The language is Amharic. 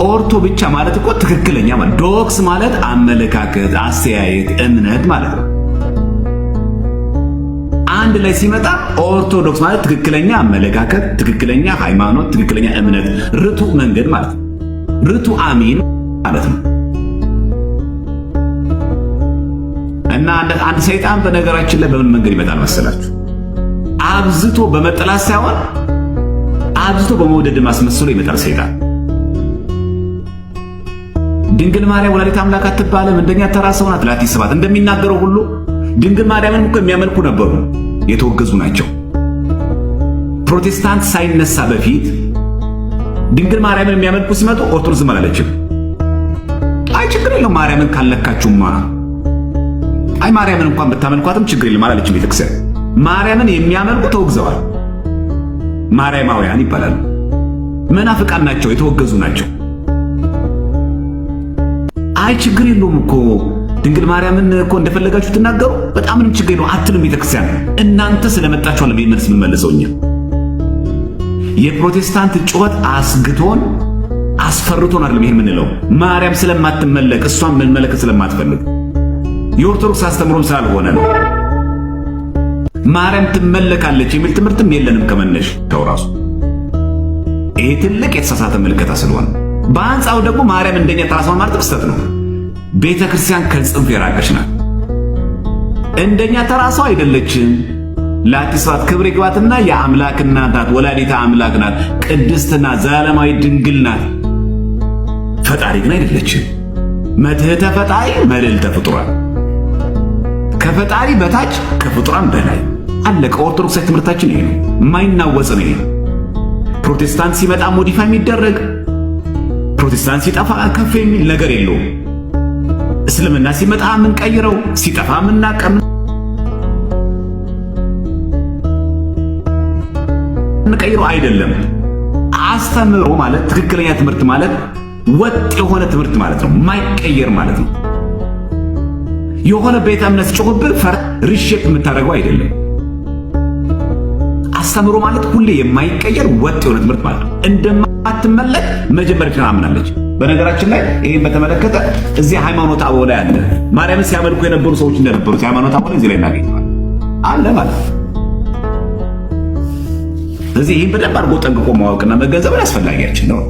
ኦርቶ ብቻ ማለት እኮ ትክክለኛ ማለት ዶክስ ማለት አመለካከት፣ አስተያየት፣ እምነት ማለት ነው። አንድ ላይ ሲመጣ ኦርቶዶክስ ማለት ትክክለኛ አመለካከት፣ ትክክለኛ ሃይማኖት፣ ትክክለኛ እምነት፣ ርቱ መንገድ ማለት ነው። ርቱ አሚን ማለት ነው። እና አንድ ሰይጣን በነገራችን ላይ በምን መንገድ ይመጣል መሰላችሁ? አብዝቶ በመጠላት ሳይሆን አብዝቶ በመውደድ ማስመስሎ ይመጣል ሰይጣን። ድንግል ማርያም ወላዲተ አምላክ አትባልም፣ እንደኛ ተራ ሰው ናት፣ ላትሰባት እንደሚናገረው ሁሉ ድንግል ማርያምን እኮ የሚያመልኩ ነበሩ፣ የተወገዙ ናቸው። ፕሮቴስታንት ሳይነሳ በፊት ድንግል ማርያምን የሚያመልኩ ሲመጡ ኦርቶዶክስም አላለችም። አይ ችግር የለም ማርያምን ካልነካችሁማ፣ አይ ማርያምን እንኳን ብታመልኳትም ችግር የለም አላለችም ቤተክርስቲያን። ማርያምን የሚያመልኩ ተወግዘዋል። ማርያማውያን ይባላሉ። መናፍቃን ናቸው፣ የተወገዙ ናቸው። አይ ችግር የለውም እኮ ድንግል ማርያምን እኮ እንደፈለጋችሁ ትናገሩ፣ በጣም ምንም ችግር የለውም አትልም ቤተክርስቲያን። እናንተ ስለመጣችሁ አለ መልስ የምንመልሰው እኛ። የፕሮቴስታንት ጩኸት አስግቶን አስፈርቶን አይደለም ይሄን የምንለው፣ ማርያም ስለማትመለክ እሷን መመለክ ስለማትፈልግ የኦርቶዶክስ አስተምሮም ስላልሆነ ነው። ማርያም ትመለካለች የሚል ትምህርትም የለንም ከመነሽ ተውራሱ። ይሄ ትልቅ የተሳሳተ ምልከታ ስለሆነ፣ በአንጻሩ ደግሞ ማርያም እንደኛ ተራሷን ማለት ክስተት ነው። ቤተ ክርስቲያን ከጽንፍ የራቀች ናት። እንደኛ ተራሷ አይደለችም። ላቲስባት ክብር ይግባትና የአምላክ እናት ናት፣ ወላዲተ አምላክ ናት፣ ቅድስትና ዘላለማዊ ድንግል ናት። ፈጣሪ ግን አይደለችም። መትሕተ ፈጣሪ መልዕልተ ፍጡራን፣ ከፈጣሪ በታች ከፍጡራን በላይ አለቀ። ኦርቶዶክሳዊ ትምህርታችን ይሄ ነው፣ የማይናወጽ ነው። ይሄ ፕሮቴስታንት ሲመጣ ሞዲፋይ የሚደረግ ፕሮቴስታንት ሲጠፋ ከፍ የሚል ነገር የለውም። እስልምና ሲመጣ ምን ቀይረው ሲጠፋ ምን ናቀም ቀይረው አይደለም። አስተምሮ ማለት ትክክለኛ ትምህርት ማለት ወጥ የሆነ ትምህርት ማለት ነው፣ ማይቀየር ማለት ነው። የሆነ ቤተ እምነት ጮህብህ ፈር ሪሼፕ የምታደርገው አይደለም። አስተምሮ ማለት ሁሌ የማይቀየር ወጥ የሆነ ትምህርት ማለት ነው። እንደማትመለክ መጀመሪያ አምናለች። በነገራችን ላይ ይሄን በተመለከተ እዚህ ሃይማኖት አበው ላይ አለ። ማርያምን ሲያመልኩ የነበሩ ሰዎች እንደነበሩት ሃይማኖት አበው እዚህ ላይ እናገኘዋለን አለ ማለት ነው። ስለዚህ ይሄን በደንብ አድርጎ ጠንቅቆ ማወቅና መገንዘብ አስፈላጊያችን ነው።